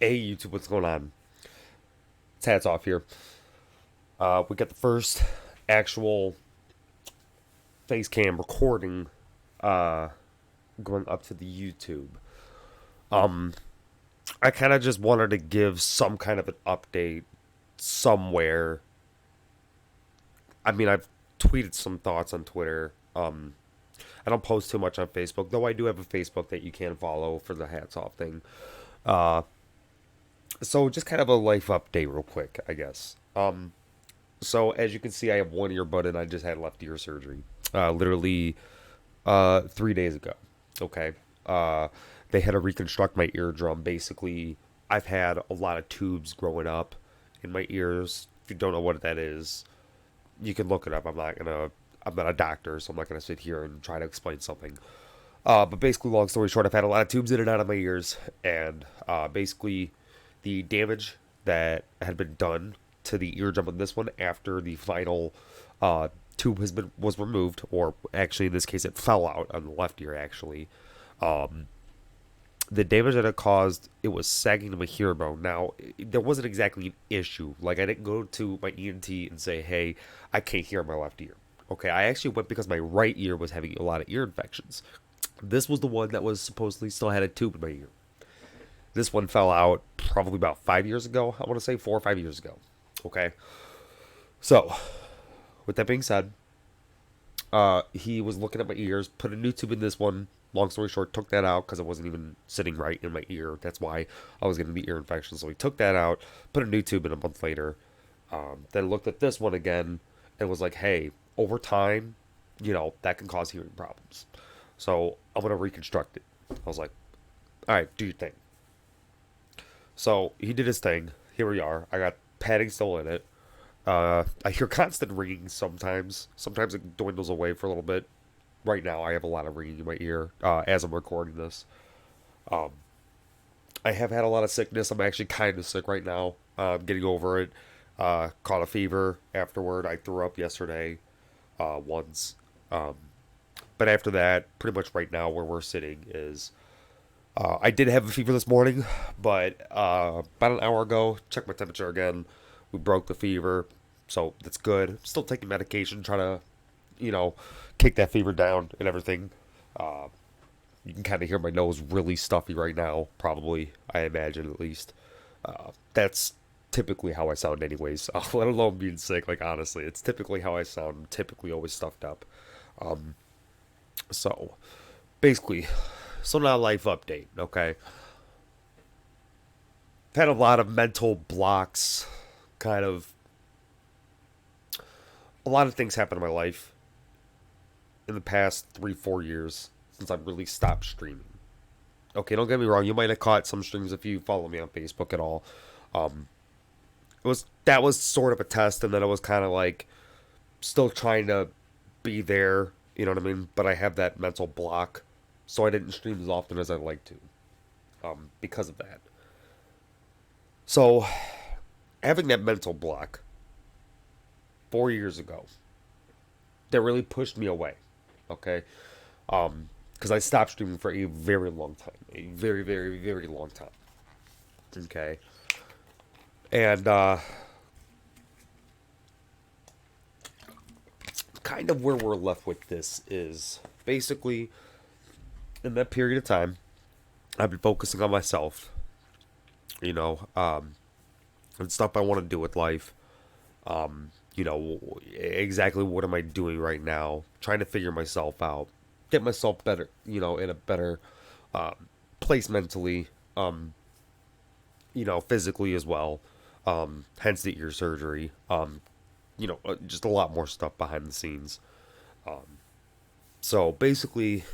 Hey YouTube, what's going on? It's Hats Off here. We got the first actual face cam recording uh, going up to the YouTube. Um, I kind of just wanted to give some kind of an update somewhere. I mean, I've tweeted some thoughts on Twitter. I don't post too much on Facebook, though I do have a Facebook that you can follow for the Hats Off thing. Uh, so just kind of a life update, real quick, I guess. So as you can see, I have one earbud and I just had left ear surgery. Literally 3 days ago. Okay. Uh, they had to reconstruct my eardrum. Basically, I've had a lot of tubes growing up in my ears. If you don't know what that is, you can look it up. I'm not a doctor, so I'm not gonna sit here and try to explain something. But basically, long story short, I've had a lot of tubes in and out of my ears, and basically, the damage that had been done to the eardrum on this one after the final uh, tube was removed, or actually in this case, it fell out on the left ear. Actually, the damage that it caused, it was sagging to my hearing bone. Now, there wasn't exactly an issue. Like I didn't go to my ENT and say, "Hey, I can't hear my left ear." Okay, I actually went because my right ear was having a lot of ear infections. This was the one that was supposedly still had a tube in my ear. This one fell out probably about 5 years ago. I want to say 4 or 5 years ago. Okay. So, with that being said, he was looking at my ears, put a new tube in this one. Long story short, took that out because it wasn't even sitting right in my ear. That's why I was getting the ear infection. So he took that out, put a new tube in a month later. Then looked at this one again and was like, hey, over time, that can cause hearing problems. So I'm going to reconstruct it. I was like, all right, do your thing. So he did his thing. Here we are. I got padding still in it. I hear constant ringing sometimes. Sometimes it dwindles away for a little bit. Right now, I have a lot of ringing in my ear as I'm recording this. I have had a lot of sickness. I'm actually kind of sick right now. I'm getting over it. Caught a fever afterward. I threw up yesterday once. But after that, pretty much right now where we're sitting is I did have a fever this morning, but about an hour ago, checked my temperature again. We broke the fever, so that's good. Still taking medication, trying to, you know, kick that fever down and everything. You can kind of hear my nose really stuffy right now, probably, I imagine at least. That's typically how I sound, anyways. Let alone being sick, like, honestly. It's typically how I sound. I'm typically always stuffed up. So, basically, so now life update, okay? I've had a lot of mental blocks, kind of a lot of things happen in my life in the past 3, 4 years since I've really stopped streaming. Okay, don't get me wrong, you might have caught some streams if you follow me on Facebook at all. That was sort of a test, and then it was kind of like still trying to be there, you know what I mean? But I have that mental block, so I didn't stream as often as I'd like to, because of that. So having that mental block 4 years ago, that really pushed me away. Okay, because I stopped streaming for a very long time, a very, very, very long time. Okay, and kind of where we're left with this is basically in that period of time, I've been focusing on myself, you know, and stuff I want to do with life. Exactly what am I doing right now? Trying to figure myself out, get myself better, in a better place mentally, physically as well. Hence the ear surgery. Just a lot more stuff behind the scenes. So basically,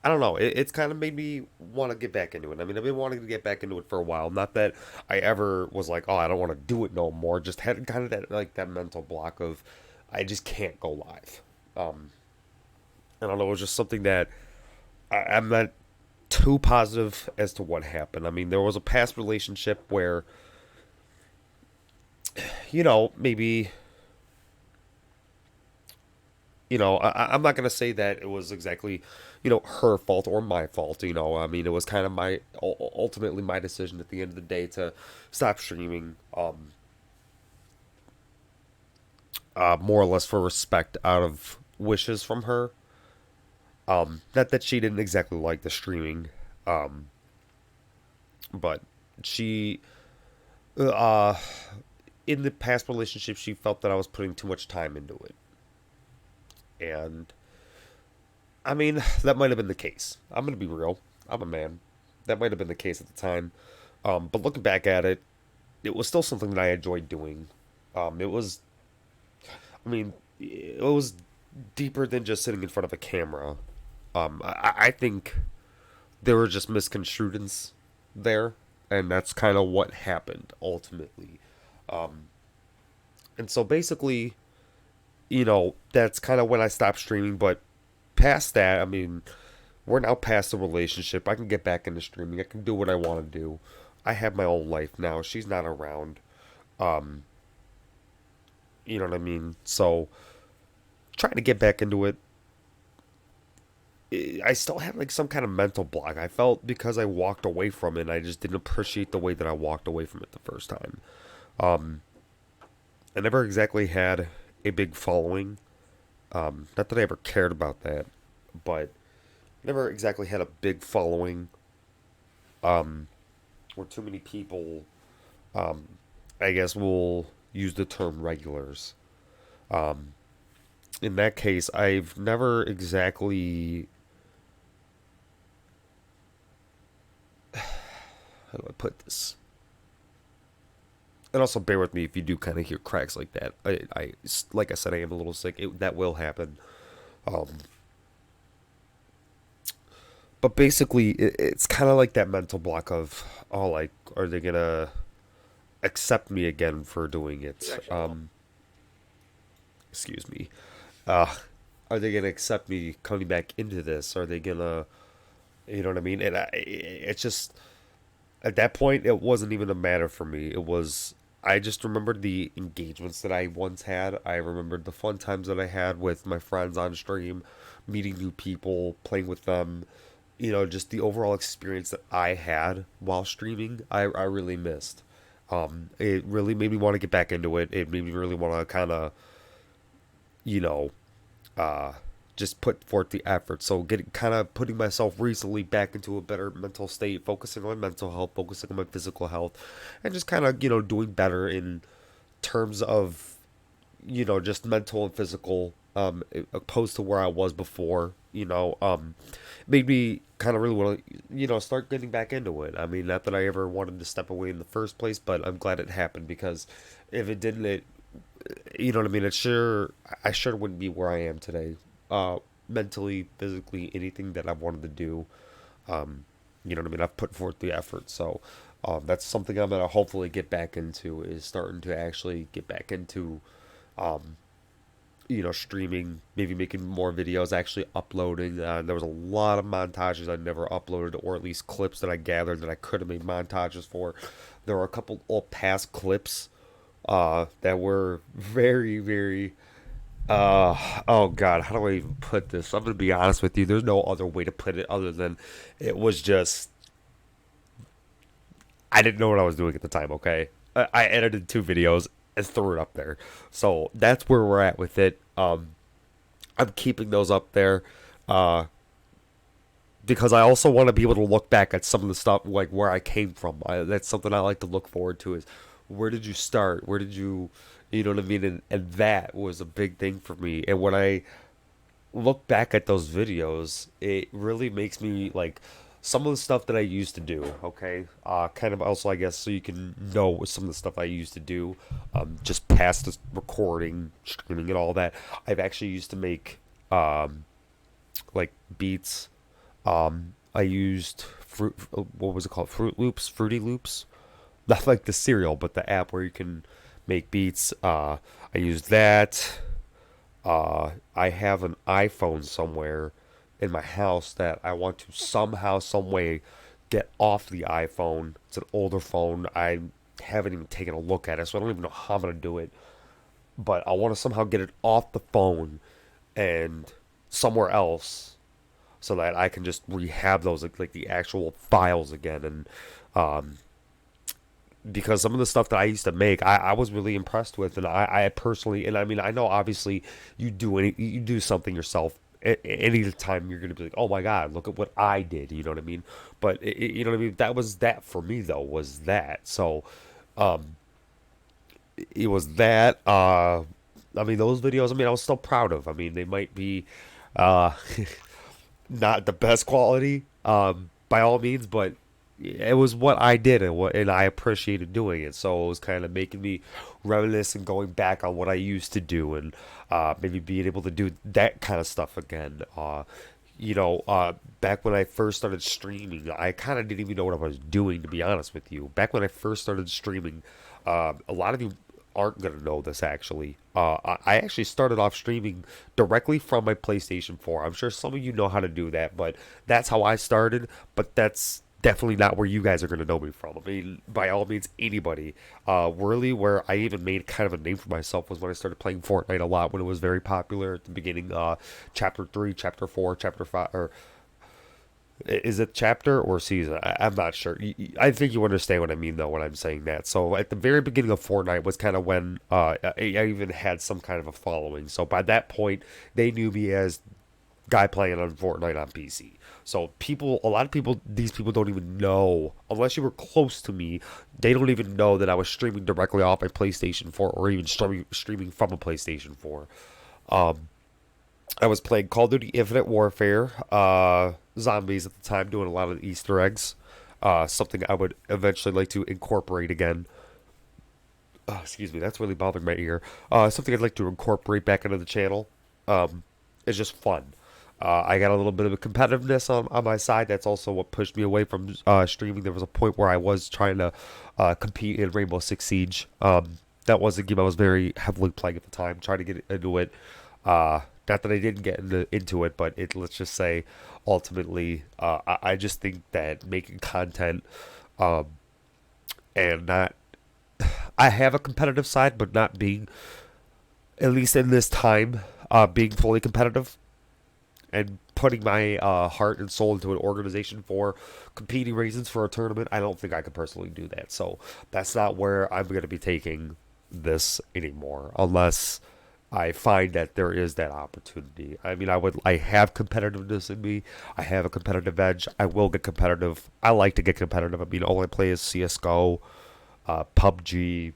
I don't know. It's kind of made me want to get back into it. I mean, I've been wanting to get back into it for a while. Not that I ever was like, oh, I don't want to do it no more. Just had kind of that mental block of, I just can't go live. I don't know. It was just something that I'm not too positive as to what happened. I mean, there was a past relationship where, maybe I'm not gonna say that it was exactly, her fault or my fault. I mean, it was kind of ultimately my decision at the end of the day to stop streaming. More or less for respect out of wishes from her. Not that she didn't exactly like the streaming, um, but she, uh, in the past relationship, she felt that I was putting too much time into it, and I mean, that might have been the case. I'm gonna be real. I'm a man. That might have been the case at the time. But looking back at it, it was still something that I enjoyed doing. It was, I mean, it was deeper than just sitting in front of a camera. I think there were just misconstrueds there, and that's kind of what happened ultimately. Um, and so basically, that's kind of when I stopped streaming. But past that, I mean, we're now past the relationship. I can get back into streaming. I can do what I want to do. I have my own life now. She's not around. Um, you know what I mean? So trying to get back into it, I still had like some kind of mental block. I felt because I walked away from it, I just didn't appreciate the way that I walked away from it the first time. Um, I never exactly had a big following. Not that I ever cared about that, but never exactly had a big following. Or too many people, um, I guess will use the term regulars. Um, in that case, I've never exactly, how do I put this? And also bear with me if you do kind of hear cracks like that. Like I said, I am a little sick. That will happen. Um, but basically, it's kind of like that mental block of, oh, like, are they gonna accept me again for doing it? Excuse me. Uh, are they gonna accept me coming back into this? Are they gonna, you know what I mean? And it's just at that point, it wasn't even a matter for me. It was I just remembered the engagements that I once had. I remembered the fun times that I had with my friends on stream, meeting new people, playing with them. Just the overall experience that I had while streaming, I really missed. It really made me want to get back into it. It made me really want to kind of, you know, uh, just put forth the effort. So getting kind of putting myself recently back into a better mental state, focusing on mental health, focusing on my physical health, and just kind of doing better in terms of just mental and physical, opposed to where I was before. Made me kind of really want to start getting back into it. I mean, not that I ever wanted to step away in the first place, but I'm glad it happened because if it didn't, what I mean. I sure wouldn't be where I am today. Mentally, physically, anything that I wanted to do. You know what I mean. I've put forth the effort, so that's something I'm gonna hopefully get back into. Is starting to actually get back into, um, streaming, maybe making more videos, actually uploading. There was a lot of montages I never uploaded, or at least clips that I gathered that I could have made montages for. There were a couple old past clips that were very, very. Oh God, how do I even put this? I'm gonna be honest with you. There's no other way to put it other than it was just I didn't know what I was doing at the time. Okay, I edited two videos and threw it up there, so that's where we're at with it. I'm keeping those up there, uh, because I also want to be able to look back at some of the stuff like where I came from. That's something I like to look forward to. Is where did you start? Where did you, you know what I mean? And that was a big thing for me. And when I look back at those videos, it really makes me like some of the stuff that I used to do. Okay, kind of also I guess so you can know what some of the stuff I used to do, just past the recording, streaming, and all that. I've actually used to make like beats. I used what was it called? Fruity Loops. Not like the cereal, but the app where you can make beats. I used that. I have an iPhone somewhere in my house that I want to somehow, some way get off the iPhone. It's an older phone. I haven't even taken a look at it, so I don't even know how I'm gonna do it. But I want to somehow get it off the phone and somewhere else so that I can just rehab those like the actual files again. And um, because some of the stuff that I used to make, I was really impressed with, and I personally, and I mean, I know obviously you do something yourself. Any time you're gonna be like, oh my god, look at what I did. You know what I mean? But you know what I mean. That was that for me though. Was that so? It was that. I mean, those videos. I mean, I was still proud of. I mean, they might be uh, not the best quality, by all means, but it was what I did and I appreciated doing it. So it was kind of making me reminisce and going back on what I used to do and maybe being able to do that kind of stuff again. Back when I first started streaming, I kind of didn't even know what I was doing, to be honest with you. Back when I first started streaming, a lot of you aren't going to know this actually. I actually started off streaming directly from my PlayStation 4. I'm sure some of you know how to do that, but that's how I started. But that's definitely not where you guys are going to know me from. I mean, by all means, anybody. Really, where I even made kind of a name for myself was when I started playing Fortnite a lot when it was very popular at the beginning. Chapter 3, Chapter 4, Chapter 5, or is it chapter or season? I'm not sure. I think you understand what I mean, though, when I'm saying that. So, at the very beginning of Fortnite was kind of when I even had some kind of a following. So, by that point, they knew me as guy playing on Fortnite on PC. So, a lot of people, these people don't even know, unless you were close to me, they don't even know that I was streaming directly off my PlayStation 4 or even streaming from a PlayStation 4. I was playing Call of Duty Infinite Warfare, zombies at the time, doing a lot of Easter eggs. Something I would eventually like to incorporate again. Excuse me, that's really bothering my ear. Something I'd like to incorporate back into the channel. It's just fun. I got a little bit of a competitiveness on my side. That's also what pushed me away from streaming. There was a point where I was trying to compete in Rainbow Six Siege. That was a game I was very heavily playing at the time, trying to get into it. Not that I didn't get into it, but let's just say ultimately, I just think that making content and not. I have a competitive side, but not being, at least in this time, being fully competitive and putting my heart and soul into an organization for competing reasons for a tournament, I don't think I could personally do that. So that's not where I'm going to be taking this anymore, unless I find that there is that opportunity. I mean, I have competitiveness in me. I have a competitive edge. I will get competitive. I like to get competitive. I mean, all I play is CS:GO, PUBG.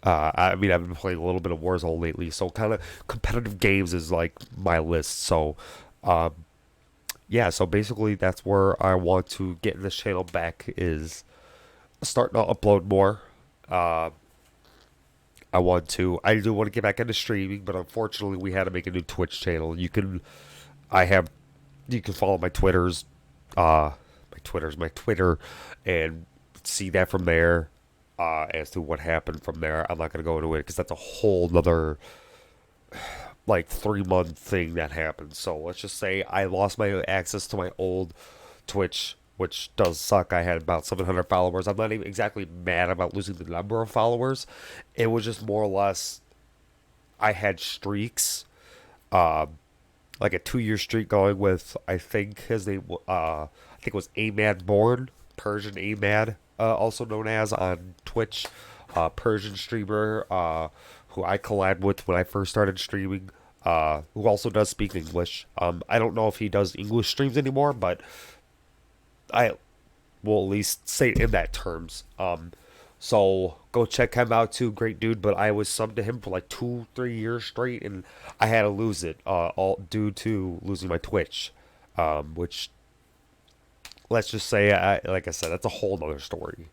I mean, I've been playing a little bit of Warzone lately, so kind of competitive games is like my list. So, uh, yeah. So basically, that's where I want to get this channel back. Is starting to upload more. Uh, I do want to get back into streaming, but unfortunately, we had to make a new Twitch channel. I have, you can follow my Twitter, and see that from there. As to what happened from there, I'm not gonna go into it because that's a whole nother like 3 month thing that happened. So let's just say I lost my access to my old Twitch, which does suck. I had about 700 followers. I'm not even exactly mad about losing the number of followers. It was just more or less I had streaks, like a 2 year streak going with I think his name, I think it was Amad Born, Persian Amad, also known as on Twitch, Persian streamer, who I collabed with when I first started streaming. Who also does speak English. I don't know if he does English streams anymore, but I will at least say it in that terms. So go check him out too. Great dude. But I was subbed to him for like 2, 3 years straight, and I had to lose it all due to losing my Twitch, which let's just say, like I said, that's a whole other story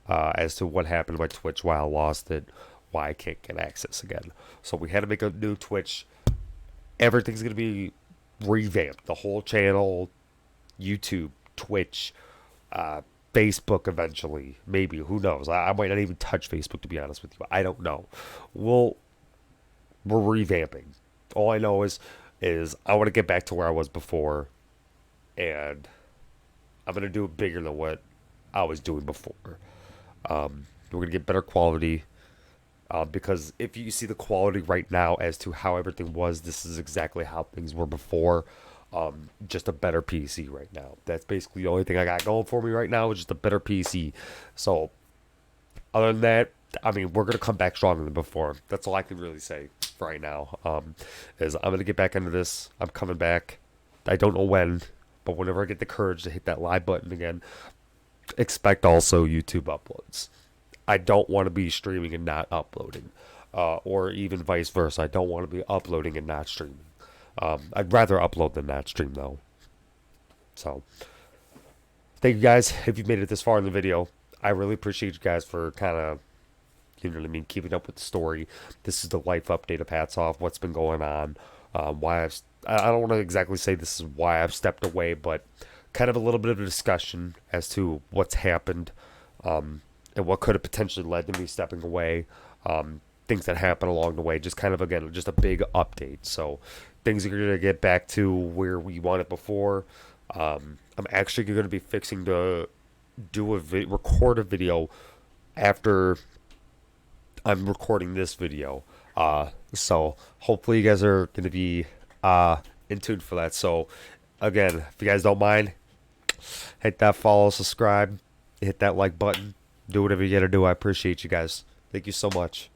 as to what happened to my Twitch, why I lost it, why I can't get access again. So we had to make a new Twitch. Everything's gonna be revamped. The whole channel, YouTube, Twitch, uh, Facebook eventually, maybe. Who knows? I might not even touch Facebook to be honest with you. I don't know. We'll we're revamping. All I know is I want to get back to where I was before, and I'm gonna do it bigger than what I was doing before. We're gonna get better quality. Because if you see the quality right now as to how everything was, this is exactly how things were before. Just a better PC right now. That's basically the only thing I got going for me right now is just a better PC. So other than that, I mean, we're gonna come back stronger than before. That's all I can really say for right now. Is I'm gonna get back into this. I'm coming back. I don't know when, but whenever I get the courage to hit that live button again, expect also YouTube uploads. I don't want to be streaming and not uploading, or even vice versa. I don't want to be uploading and not streaming. I'd rather upload than not stream though. So, thank you guys if you've made it this far in the video. I really appreciate you guys for kind of, you know what I mean, keeping up with the story. This is the life update of Hats Off, what's been going on, why I don't want to exactly say this is why I've stepped away, but kind of a little bit of a discussion as to what's happened, and what could have potentially led to me stepping away, things that happened along the way. Just kind of, again, just a big update. So things are going to get back to where we wanted before. I'm actually going to be fixing to record a video after I'm recording this video. So hopefully you guys are going to be in tune for that. So again, if you guys don't mind, hit that follow, subscribe, hit that like button, do whatever you got to do. I appreciate you guys. Thank you so much.